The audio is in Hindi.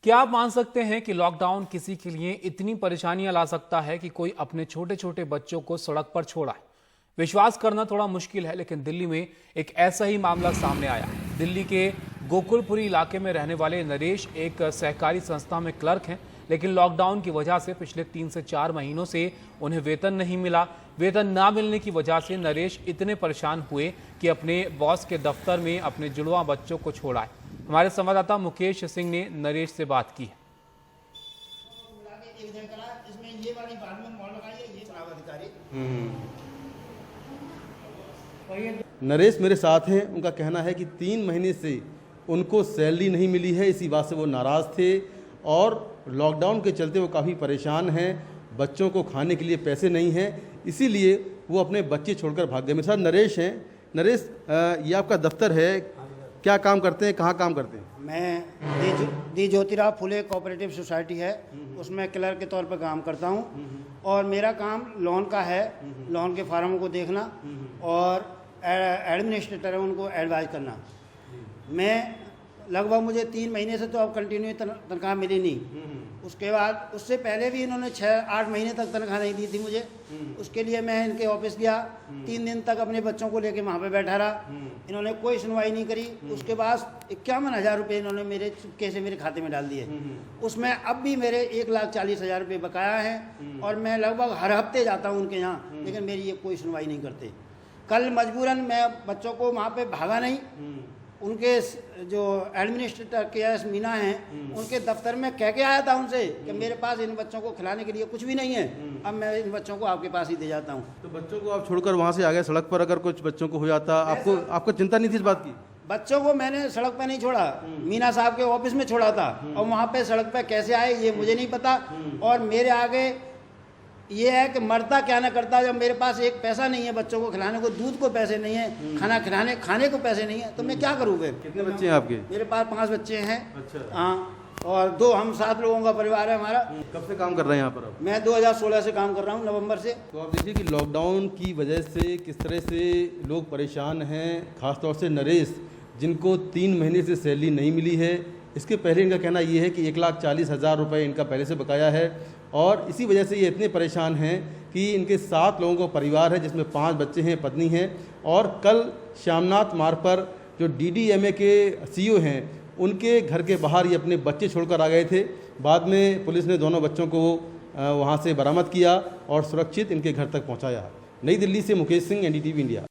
क्या आप मान सकते हैं कि लॉकडाउन किसी के लिए इतनी परेशानियां ला सकता है कि कोई अपने छोटे छोटे बच्चों को सड़क पर छोड़ा है? विश्वास करना थोड़ा मुश्किल है, लेकिन दिल्ली में एक ऐसा ही मामला सामने आया है। दिल्ली के गोकुलपुरी इलाके में रहने वाले नरेश एक सहकारी संस्था में क्लर्क हैं, लेकिन लॉकडाउन की वजह से पिछले 3 से 4 महीनों से उन्हें वेतन नहीं मिला। वेतन ना मिलने की वजह से नरेश इतने परेशान हुए कि अपने बॉस के दफ्तर में अपने जुड़वा बच्चों को छोड़ा है। हमारे संवाददाता मुकेश सिंह ने नरेश से बात की है। नरेश मेरे साथ हैं। उनका कहना है कि 3 महीने से उनको सैलरी नहीं मिली है। इसी बात से वो नाराज़ थे और लॉकडाउन के चलते वो काफ़ी परेशान हैं। बच्चों को खाने के लिए पैसे नहीं हैं, इसीलिए वो अपने बच्चे छोड़कर भाग गए। मेरे साथ नरेश हैं। नरेश, ये आपका दफ्तर है, क्या काम करते हैं, कहाँ काम करते हैं? मैं दी ज्योतिराव फुले कोऑपरेटिव सोसाइटी है, उसमें क्लर्क के तौर पर काम करता हूँ और मेरा काम लोन का है। लोन के फार्मों को देखना और एडमिनिस्ट्रेटर है उनको एडवाइज करना। मैं लगभग मुझे 3 महीने से तो अब कंटिन्यू तनख्वाह मिली नहीं। उसके बाद उससे पहले भी इन्होंने 6-8 महीने तक तनख्वाह नहीं दी थी मुझे। उसके लिए मैं इनके ऑफिस गया, 3 दिन तक अपने बच्चों को लेके वहाँ पे बैठा रहा। इन्होंने कोई सुनवाई नहीं करी। उसके बाद 51,000 रुपये इन्होंने मेरे चुपके से मेरे खाते में डाल दिए। उसमें अब भी मेरे 1,40,000 रुपये बकाया हैं और मैं लगभग हर हफ्ते जाता हूँ उनके यहाँ, लेकिन मेरी ये कोई सुनवाई नहीं करते। कल मजबूरन मैं बच्चों को वहाँ पे भागा नहीं, उनके जो एडमिनिस्ट्रेटर के एस मीना हैं उनके दफ्तर में कह के आया था उनसे कि मेरे पास इन बच्चों को खिलाने के लिए कुछ भी नहीं है, अब मैं इन बच्चों को आपके पास ही दे जाता हूँ। तो बच्चों को आप छोड़कर वहाँ से आ गए। सड़क पर अगर कुछ बच्चों को हो जाता, आपको चिंता नहीं थी इस बात की? बच्चों को मैंने सड़क पे नहीं छोड़ा, मीना साहब के ऑफिस में छोड़ा था और वहाँ पे सड़क पे कैसे आए ये मुझे नहीं पता। और मेरे आगे ये है कि मरता क्या ना करता, जब मेरे पास एक पैसा नहीं है बच्चों को खिलाने को, दूध को पैसे नहीं है, खाने को पैसे नहीं है, तो मैं क्या करूँ फिर? कितने बच्चे हैं आपके? मेरे पास 5 बच्चे हैं। अच्छा। हाँ, और 2 हम 7 लोगों का परिवार है हमारा। कब से काम कर रहे हैं यहाँ पर आप? मैं 2016 से काम कर रहा हूँ, नवंबर से। तो आप देखिए कि लॉकडाउन की वजह से किस तरह से लोग परेशान हैं, खासतौर से नरेश जिनको 3 महीने से सैलरी नहीं मिली है। इसके पहले इनका कहना ये है कि 1,40,000 रुपये इनका पहले से बकाया है और इसी वजह से ये इतने परेशान हैं कि इनके 7 लोगों का परिवार है, जिसमें 5 बच्चे हैं, पत्नी हैं। और कल श्यामनाथ मार्ग पर जो DDMA के CEO हैं उनके घर के बाहर ये अपने बच्चे छोड़कर आ गए थे। बाद में पुलिस ने दोनों बच्चों को वहाँ से बरामद किया और सुरक्षित इनके घर तक पहुँचाया। नई दिल्ली से मुकेश सिंह, NDTV इंडिया।